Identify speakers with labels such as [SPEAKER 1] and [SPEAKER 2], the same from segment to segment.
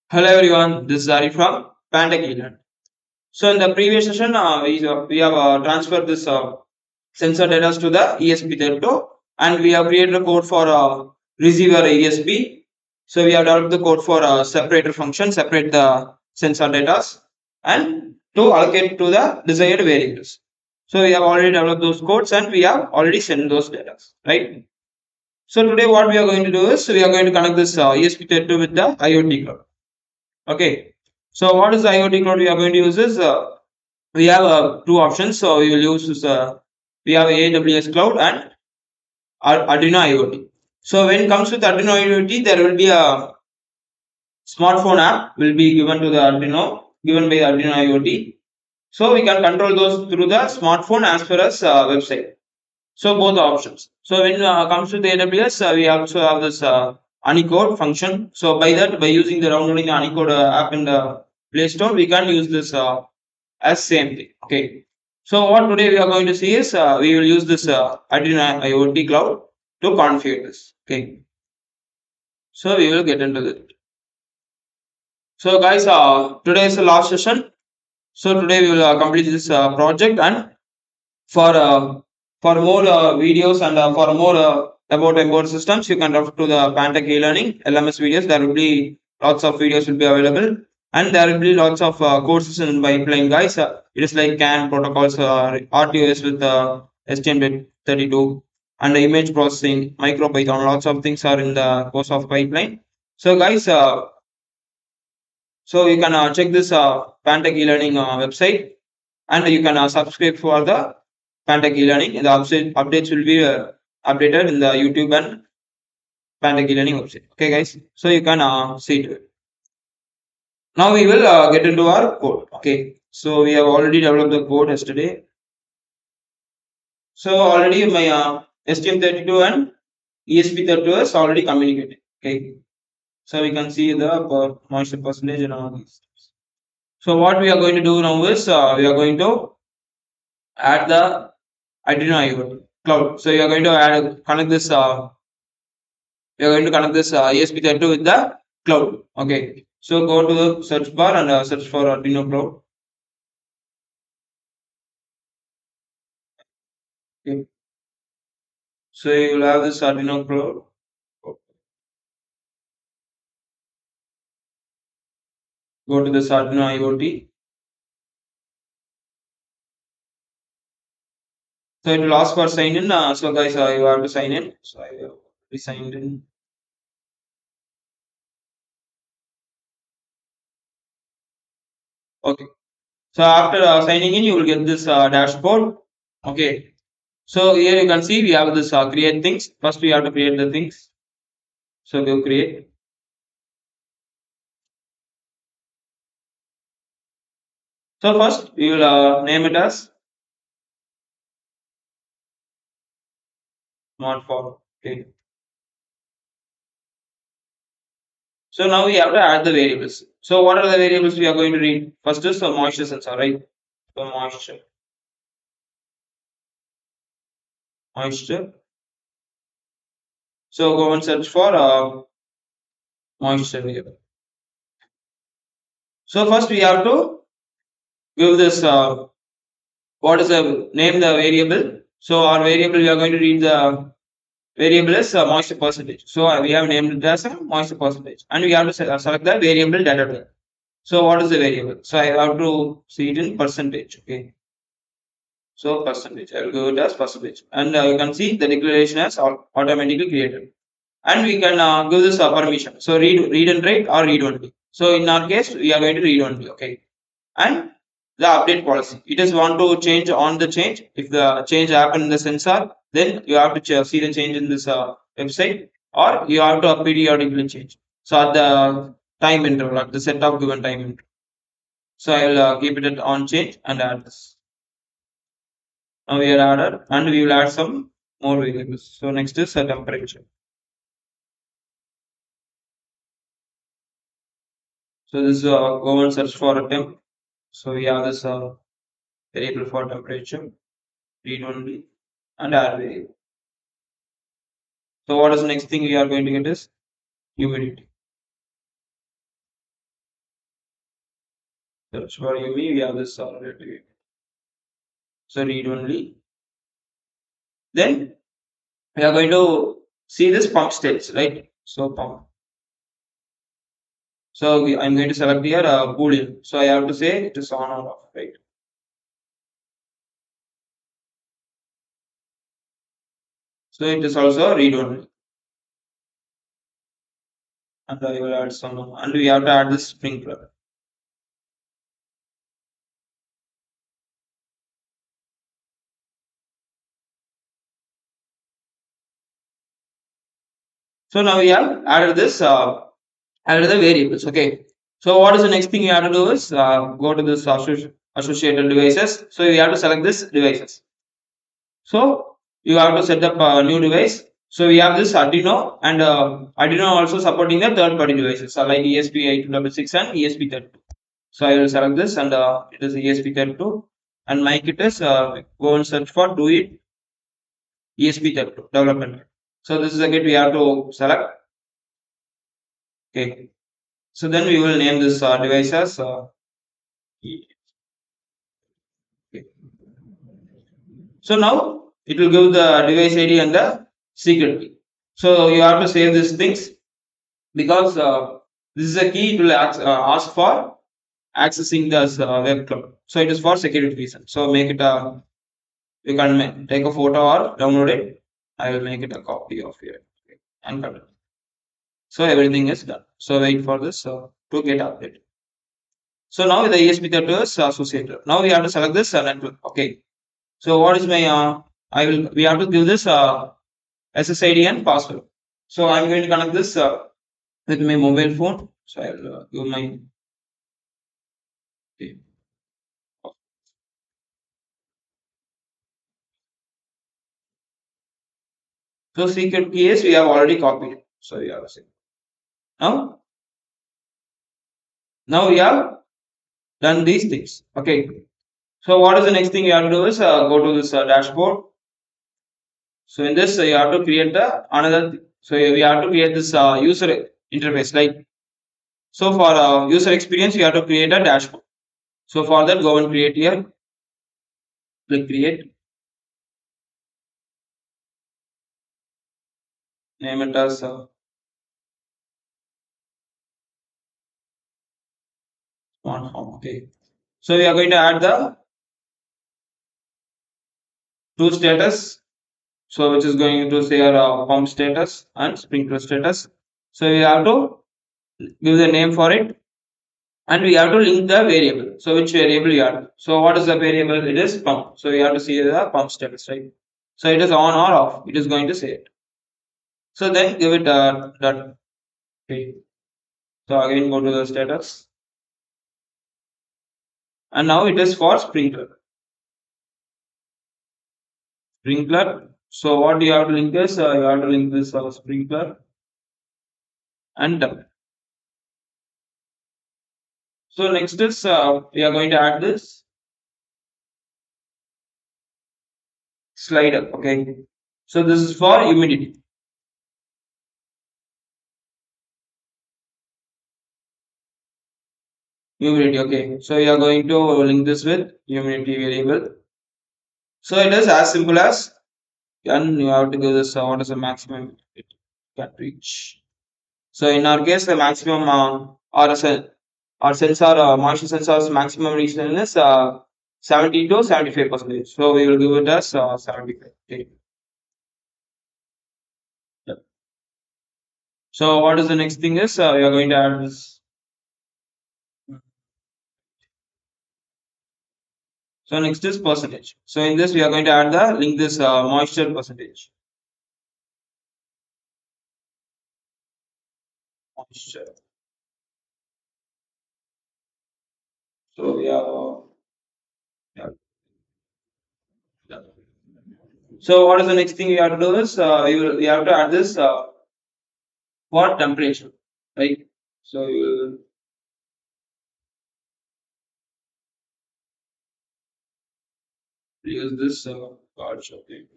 [SPEAKER 1] Hello everyone, this is Ari from Pantech. So in the previous session, we have transferred this sensor data to the ESP32 and we have created a code for receiver ESP. So we have developed the code for separator function, separate the sensor data and to allocate to the desired variables. So we have already developed those codes and we have already sent those data, right? So today what we are going to do is we are going to connect this ESP32 with the IoT cloud. Okay. So what is the IoT cloud we are going to use is we have two options. So we will use this, we have AWS cloud and Arduino IoT. So when it comes to the Arduino IoT, there will be a smartphone app will be given to the Arduino, given by Arduino IoT. So we can control those through the smartphone as well as website. So both options. So when comes to the AWS, we also have this Unicode function. So by that, by using the downloading the Unicode app in the Play Store, we can use this as same thing. Okay. So what today we are going to see is we will use this Arduino IoT cloud to configure this. Okay. So we will get into it. So guys, today is the last session. So today we will complete this project and for uh, for more videos and for more about embedded systems, you can refer to the Pantech e-learning LMS videos. There will be lots of videos will be available, and there will be lots of courses in pipeline, guys. It is like CAN protocols, RTOS with STM32, and the image processing, MicroPython. Lots of things are in the course of pipeline. So, guys, so you can check this Pantech e-learning website and you can subscribe for the Pantech e-learning. The updates will be updated in the YouTube and Pantech e-learning website. Okay, guys. So you can see it. Now we will get into our code. Okay. So we have already developed the code yesterday. So already my STM32 and ESP32 is already communicated. Okay. So we can see the moisture percentage and all these. So what we are going to do now is we are going to add the Arduino IoT cloud. So you are going to connect this. We are going to connect this ESP32 with the cloud. Okay. So go to the search bar and search for Arduino cloud. Okay. So you will have this Arduino cloud. Go to this Arduino IoT. So it will ask for sign in. So guys, you have to sign in. So I will be signed in. Okay. So after signing in, you will get this dashboard. Okay. So here you can see we have this create things. First we have to create the things. So go create. So first we will name it as smartphone. Okay. So now we have to add the variables. So what are the variables we are going to read? First is the moisture sensor, right? So moisture. So go and search for moisture variable. So first we have to give this what is the name the variable. So our variable we are going to read the variable is moisture percentage. So we have named it as a moisture percentage, and we have to select the variable data type. So what is the variable? So I have to see it in percentage. Okay. So percentage, I will go it as percentage, and you can see the declaration has automatically created, and we can give this permission. So read and write or read only. So in our case, we are going to read only. Okay, and the update policy. It is want to change on the change. If the change happen in the sensor, then you have to see the change in this website, or you have to periodically change. So at the time interval, at the set of given time interval. So I will keep it at on change and add this. Now we are added and we will add some more variables. So next is a temperature. So this go and search for a temp. So we have this variable for temperature, read only, and add variable. So what is the next thing we are going to get is humidity. Search for UV, we have this relative. So read only. Then we are going to see this pump states, right? So pump. So I'm going to select here boolean. So I have to say it is on or off, right? So it is also read only. And I will add some, and we have to add this sprinkler. So now we have added this, added the variables. Okay. So what is the next thing you have to do is go to this associated devices. So you have to select this devices. So you have to set up a new device. So we have this Arduino and Arduino also supporting the third party devices like ESP8266 and ESP32. So I will select this and it is ESP32 and my kit is go and search for do it ESP32 development. So this is the kit we have to select. Okay. So then we will name this device as okay. So now it will give the device ID and the secret key. So you have to save these things because this is a key it will ask for accessing this web cloud. So it is for security reasons. So make it a you can take a photo or download it. I will make it a copy of it and cut it. So everything is done. So wait for this to get updated. So now the ESP32 is associated. Now we have to select this network. Okay. So what is my I will we have to give this SSID and password. So I'm going to connect this with my mobile phone. So I will give my okay. So secret key is we have already copied. So we have to say now we have done these things. Okay. So what is the next thing you have to do is go to this dashboard. So in this you have to create the another. So we have to create this user interface. Like so for user experience you have to create a dashboard. So for that go and create here. Click create. Name it as smart home. Okay. So we are going to add the two status. So which is going to say our pump status and sprinkler status. So we have to give the name for it and we have to link the variable. So which variable you have? So what is the variable? It is pump. So we have to see the pump status, right? So it is on or off. It is going to say it. So then give it dot. Okay. So again go to the status and now it is for sprinkler. Sprinkler. So what you have to link is you have to link this sprinkler and done. So next is we are going to add this slider. Okay. So this is for humidity. Humidity. Okay. So we are going to link this with humidity variable. So it is as simple as and you have to give this what is the maximum it can reach. So in our case, the maximum or sensor moisture sensor's maximum reach is 70 to 75%. So we will give it as 75. Okay. Yep. So what is the next thing is we are going to add this. So next is percentage. So in this we are going to add the link this moisture percentage. Moisture. So we have yeah, yeah. So what is the next thing we have to do is we have to add this for temperature, right? So you will use this card shopping.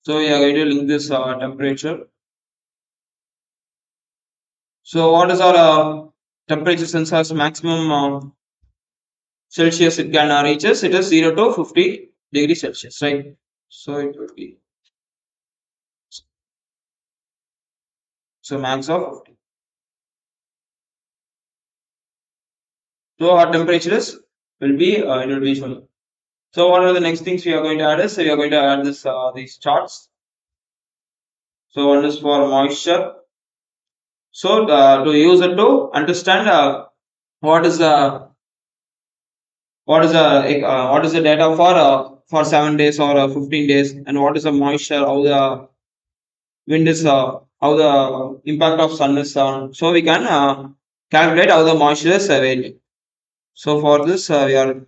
[SPEAKER 1] So we are going to link this temperature. So what is our temperature sensors maximum Celsius it can reaches? It is 0 to 50 degrees Celsius, right? So it would be so max of 50. So our temperature is will be it will be shown. So what are the next things we are going to add is we are going to add this these charts. So one is for moisture. So to use it to understand what is the what is the data for 7 days or 15 days, and what is the moisture, how the wind is, how the impact of sun is on. So we can calculate how the moisture is varying. So for this we are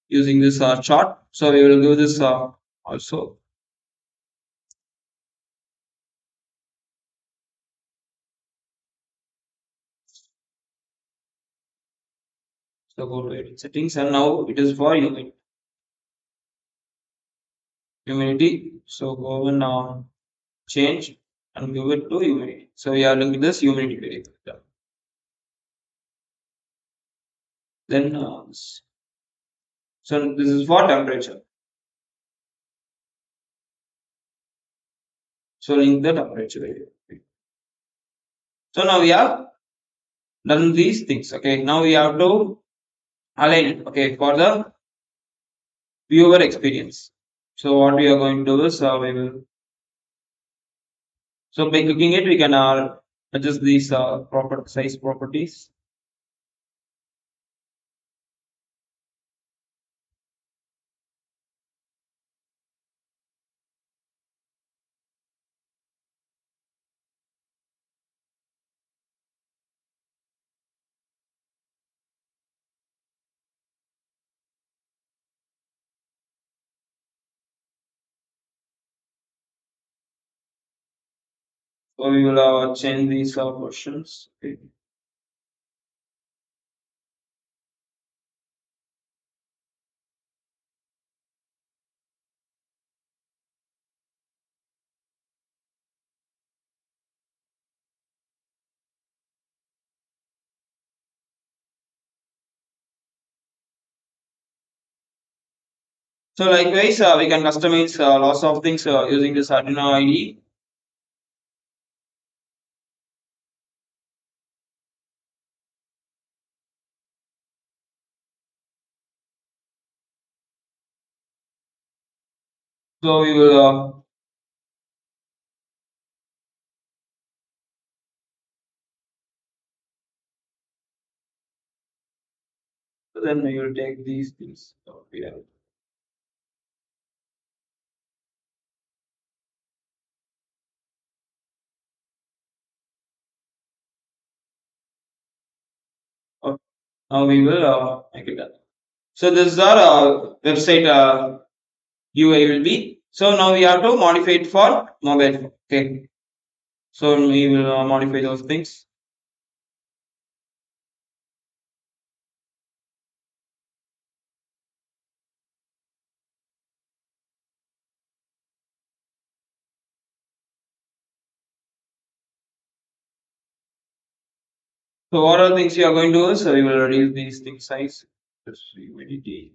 [SPEAKER 1] using this chart. So we will give this also. So go to edit settings, and now it is for humidity. So go and change and give it to humidity. So we are linking this humidity variable. Then so this is for temperature. So link the temperature variable. So now we have done these things. Okay, now we have to align it. Okay, for the viewer experience. So what we are going to do is we will. So by clicking it, we can adjust these proper size properties. So we will change these versions. Okay. So likewise, we can customize lots of things using this Arduino IDE. So we will then we will take these things. So we have. Okay, now we will make it done. So this is our website UI will be. So now we have to modify it for mobile phone. Okay. So we will modify those things. So what are the things we are going to do is we will reduce these things size. Just humidity.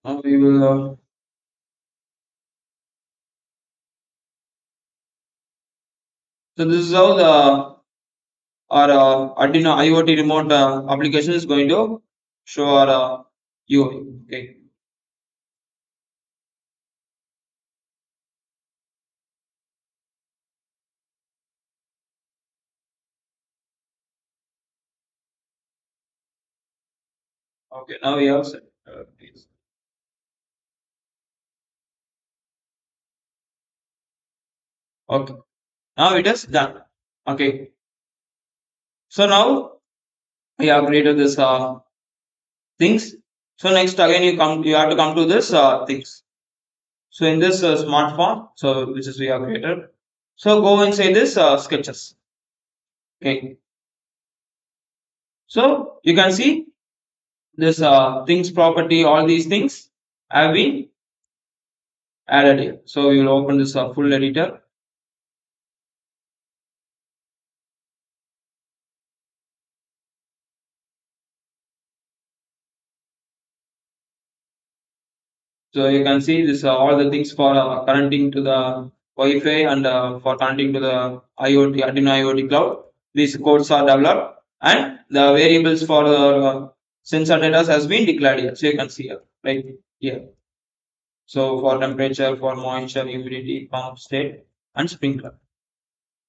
[SPEAKER 1] Now we will. So this is how the our Arduino IoT remote application is going to show our UI. Okay. Okay. Now we have set. Please. Okay. Now it is done. Okay. So now we have created this things. So next again you have to come to this things. So in this smartphone, so which is we have created. So go inside this sketches. Okay. So you can see this things property, all these things have been added here. So we will open this full editor. So you can see this all the things for connecting to the Wi-Fi and for connecting to the IoT Arduino IoT cloud. These codes are developed and the variables for the sensor data has been declared here. So you can see here, right here. So for temperature, for moisture, humidity, pump state, and sprinkler.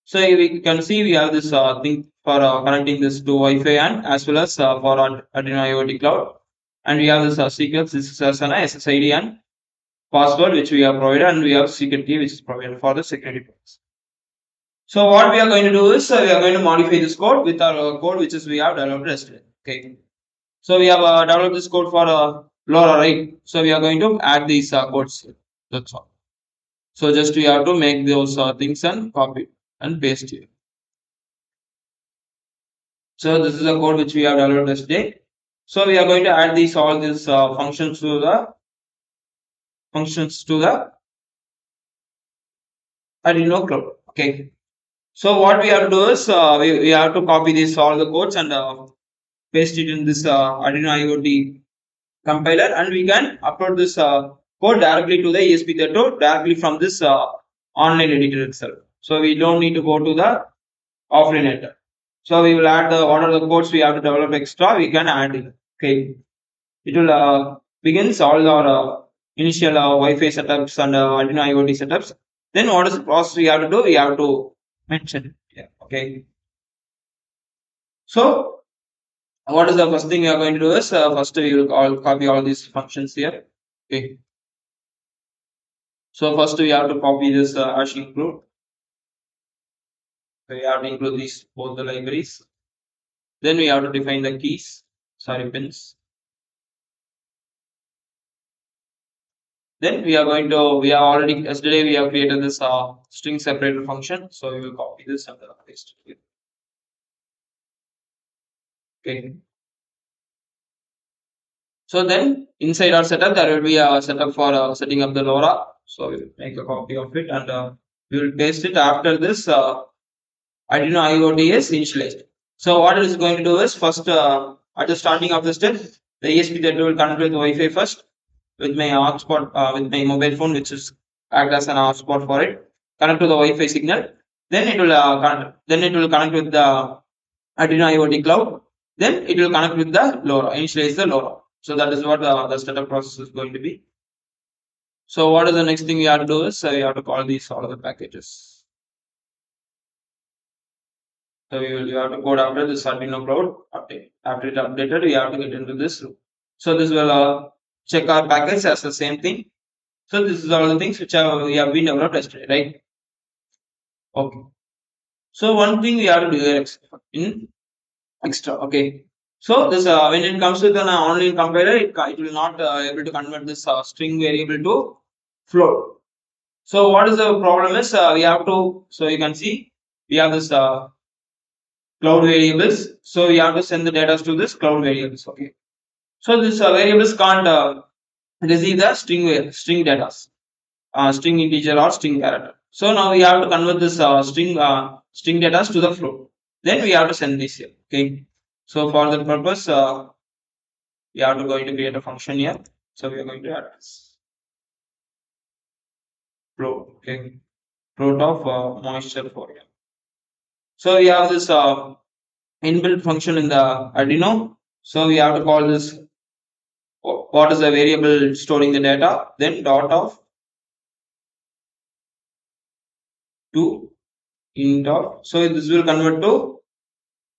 [SPEAKER 1] So we can see we have this thing for connecting this to Wi-Fi and as well as for Arduino IoT cloud. And we have this secrets. This is as an SSID and password which we have provided, and we have secret key which is provided for the security purpose. So what we are going to do is we are going to modify this code with our code which is we have developed yesterday. Okay. So we have developed this code for LoRa, right? So we are going to add these codes here. That's all. So just we have to make those things and copy and paste here. So this is the code which we have developed yesterday. So we are going to add these all these functions to the Arduino cloud. Okay. So what we have to do is we have to copy this all the codes and paste it in this Arduino IoT compiler, and we can upload this code directly to the ESP32 directly from this online editor itself. So we don't need to go to the offline editor. So we will add the what are the codes we have to develop extra. We can add it. Okay, it will begins all our initial Wi-Fi setups and Arduino IoT setups. Then what is the process we have to do? We have to mention it. Yeah. Okay. So what is the first thing we are going to do is first we will copy all these functions here. Okay. So first we have to copy this hash include. So we have to include these both the libraries. Then we have to define the keys, sorry pins. Then we are going to we have already yesterday we have created this string separator function. So we will copy this and paste it here. Okay. So then inside our setup there will be a setup for setting up the LoRa. So we will make a copy of it and we will paste it after this Arduino IoT is initialized. So what it is going to do is first at the starting of the step, the ESP32 will connect with Wi-Fi first with my hotspot with my mobile phone, which is act as an hotspot for it. Connect to the Wi-Fi signal. Then it will connect. Then it will connect with the Arduino IoT cloud. Then it will connect with the LoRa. Initialize the LoRa. So that is what the setup process is going to be. So what is the next thing we have to do is we have to call these all the packages. So we have to go after this Arduino cloud update. After it updated, we have to get into this loop. So this will check our packets as the same thing. So this is all the things which we have been developed yesterday, right? Okay. So one thing we have to do here in extra. Okay. So this when it comes to the online compiler, it will not able to convert this string variable to float. So what is the problem is we have to. So you can see we have this cloud variables. So we have to send the data to this cloud variables. Okay. So this variables can't receive the string data, string integer or string character. So now we have to convert this string data to the float. Then we have to send this here. Okay. So for that purpose, we are going to create a function here. So we are going to add this float. Okay. Float of moisture for you. So we have this inbuilt function in the Arduino. So we have to call this what is the variable storing the data, then dot of to int of. So this will convert to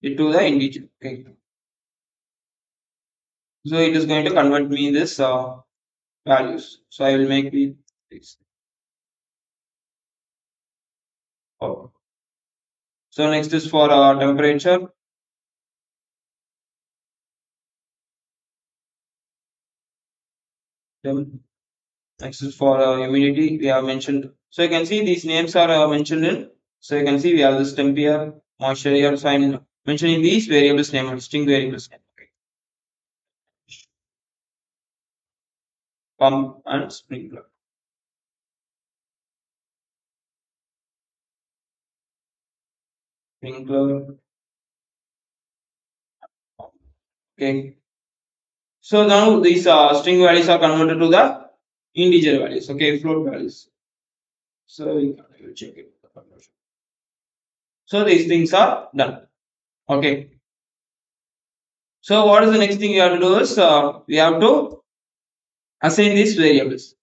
[SPEAKER 1] it to the integer. Okay. So it is going to convert me this values. So I will make it this. Oh. So next is for temperature. Next is for humidity. We have mentioned. So you can see these names are mentioned in So you can see we have this temp here, moisture here. So I'm mentioning these variables name and string variables name. Okay. Pump and sprinkler. Sprinkler. Okay. So now these string values are converted to the integer values. Okay, float values. So we can check it. So these things are done. Okay. So what is the next thing you have to do is we have to assign these variables.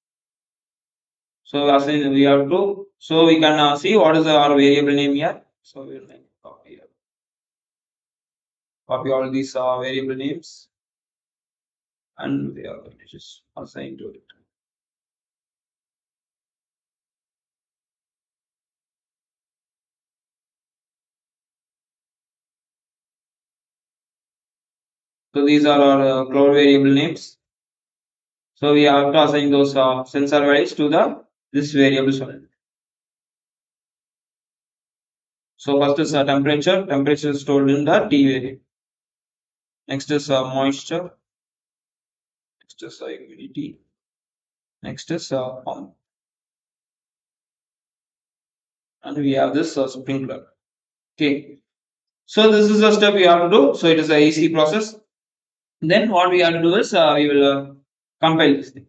[SPEAKER 1] So assign we have to. So we can see what is our variable name here. So we will copy here. Copy all these variable names and we are going to just assign to it. So these are our cloud variable names. So we have to assign those sensor values to the this variables only. So first is temperature. Temperature is stored in the T variable. Next is moisture. Next is humidity. Next is pump. And we have this sprinkler. Okay. So this is the step you have to do. So it is a easy process. Then what we have to do is we will compile this thing.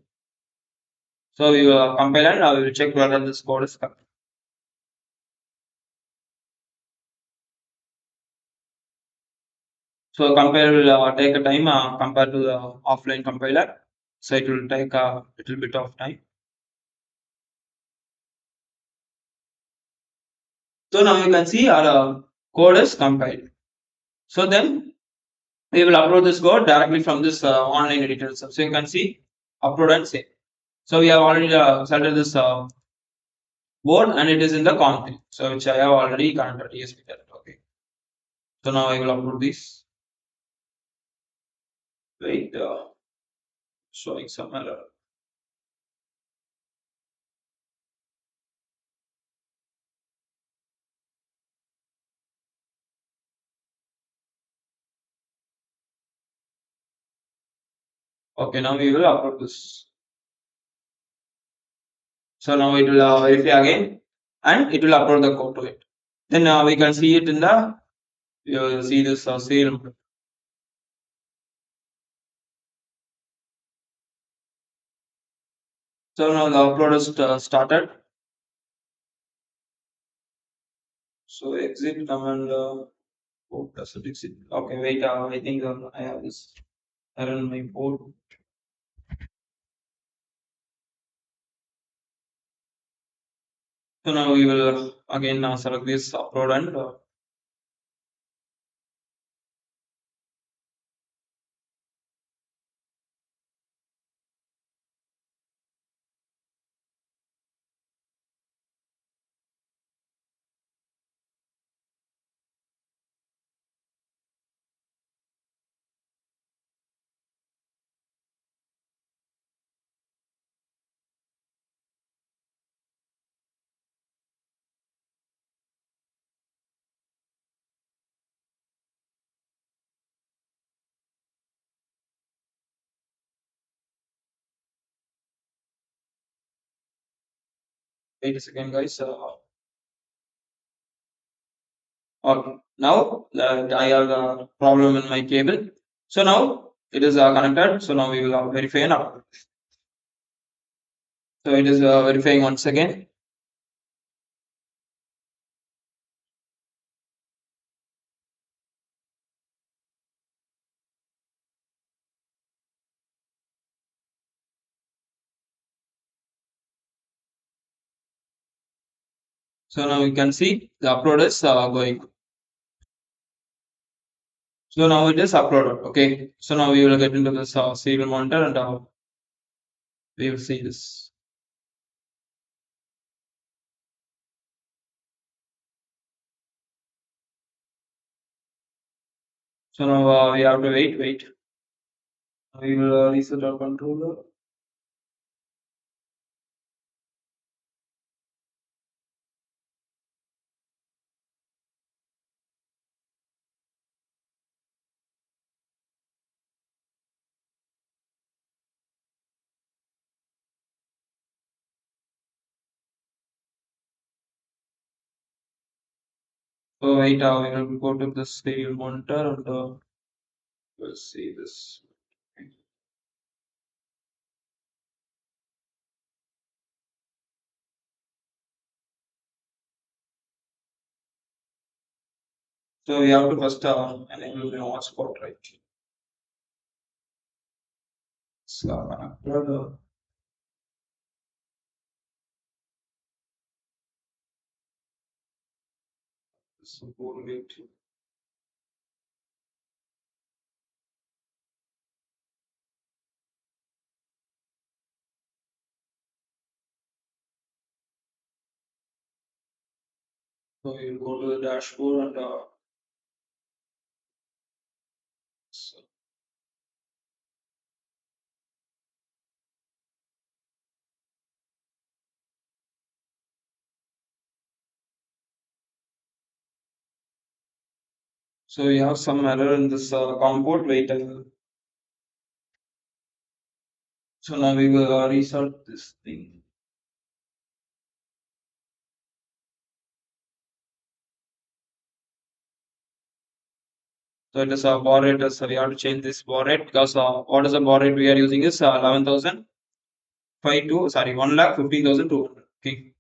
[SPEAKER 1] So we will compile and we will check whether this code is correct. So compiler will take a time compared to the offline compiler. So it will take a little bit of time. So now you can see our code is compiled. So then we will upload this code directly from this online editor itself. So you can see upload and save. So we have already selected this board and it is in the config. So which I have already connected ESP32. Okay. So now I will upload this. Wait, showing some error. Okay, now we will upload this. So now it will verify again and it will upload the code to it. Then we can see it in the, you will see this serial number. So now the upload is started. So exit command, oh, does it exit? Okay, wait, I think I have this error in my board. So now we will again select this upload and wait a second, guys. Okay, now I have the problem in my cable. So now it is connected. So now we will verify and upload. So it is verifying once again. So now you can see the upload is going. So now it is uploaded. Okay. So now we will get into this serial monitor and we will see this. So now we have to wait. We will reset our controller. So wait, we will go to the serial monitor and we'll see this. So we have to first enable the hotspot, right? So, support it. So you go to the dashboard and so we have some error in this comport. Wait, so now we will restart this thing. So it is a bar rate. So we have to change this bar rate because what is the bar rate we are using is 11,000. 1 lakh 15,200. Okay.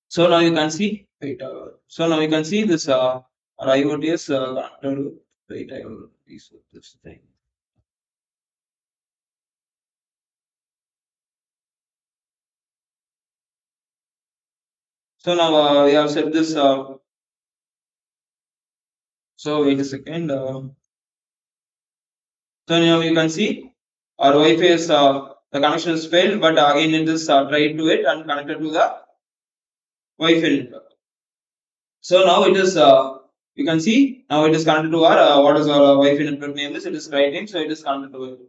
[SPEAKER 1] So now you can see. Wait, so now you can see this our IoT is wait, I will reset this thing. So now we have set this. So wait a second. So now you can see our Wi-Fi is the connection is failed, but again it is tried to it and connected to the Wi-Fi network. So now it is you can see now it is connected to our what is our Wi-Fi network name is it is right name, so it is connected to it.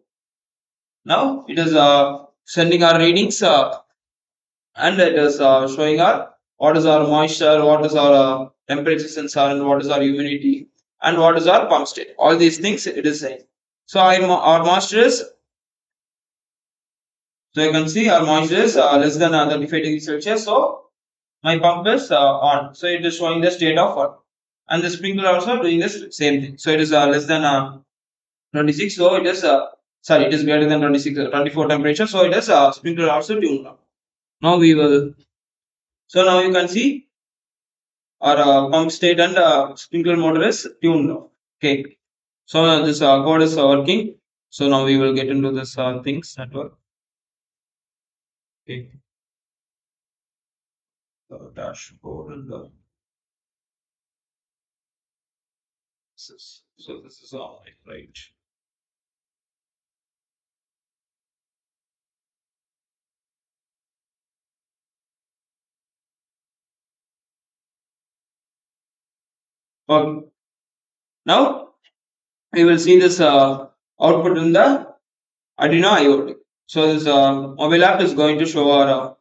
[SPEAKER 1] Now it is sending our readings and it is showing our what is our moisture, what is our temperature sensor, and what is our humidity, and what is our pump state. All these things it is saying. So our moisture is so you can see our moisture is less than 35 degrees Celsius. So my pump is on. So it is showing the state of on. And the sprinkler also doing this same thing. So it is less than 26. So it is sorry, it is greater than 26, 24 temperature. So it is sprinkler also tuned up. Now we will. So now you can see our pump state and sprinkler motor is tuned up. Okay. So this code is working. So now we will get into this things network. Okay. The dashboard and the so this is all right. Okay. Now we will see this output in the Arduino IoT. So this mobile app is going to show our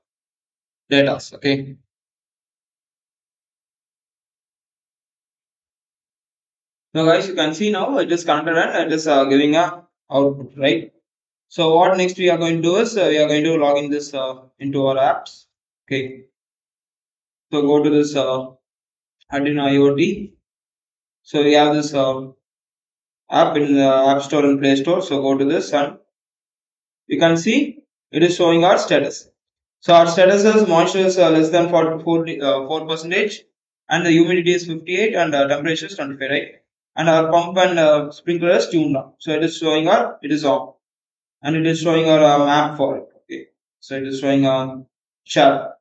[SPEAKER 1] data. Okay. Now guys, you can see now it is connected and it is giving a output, right? So what next we are going to do is we are going to log in this into our apps. Okay. So go to this Arduino IoT. So we have this app in the App Store and Play Store. So go to this and you can see it is showing our status. So our status is moisture is less than 4 percentage, and the humidity is 58, and temperature is 25, right? And our pump and sprinkler is tuned on. So it is showing our it is on, and it is showing our map for it. Okay, so it is showing a chart.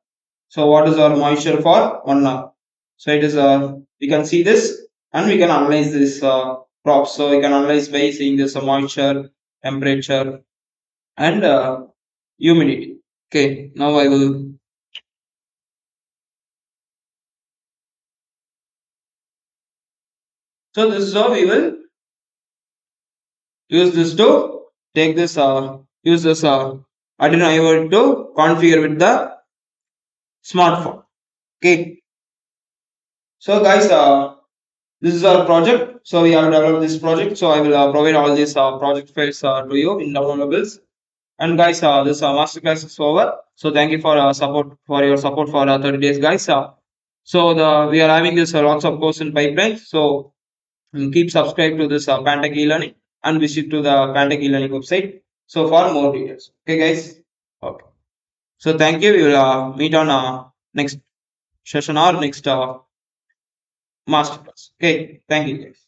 [SPEAKER 1] So what is our moisture for 1 hour? So it is we can see this, and we can analyze this props. So we can analyze by seeing this moisture, temperature, and humidity. Okay, now I will. So this is how we will use this to take this use this Arduino IO to configure with the smartphone. Okay. So guys, this is our project. So we have developed this project. So I will provide all these project files to you in downloadables. And guys, this masterclass is over. So thank you for support for your support for 30 days, guys. So we are having this lots of course in pipeline. So keep subscribe to this Pantech e-learning and visit to the Pantech e-learning website. So for more details. Okay, guys. Okay. So thank you. We will meet on next session or next masterclass. Okay. Thank you, guys.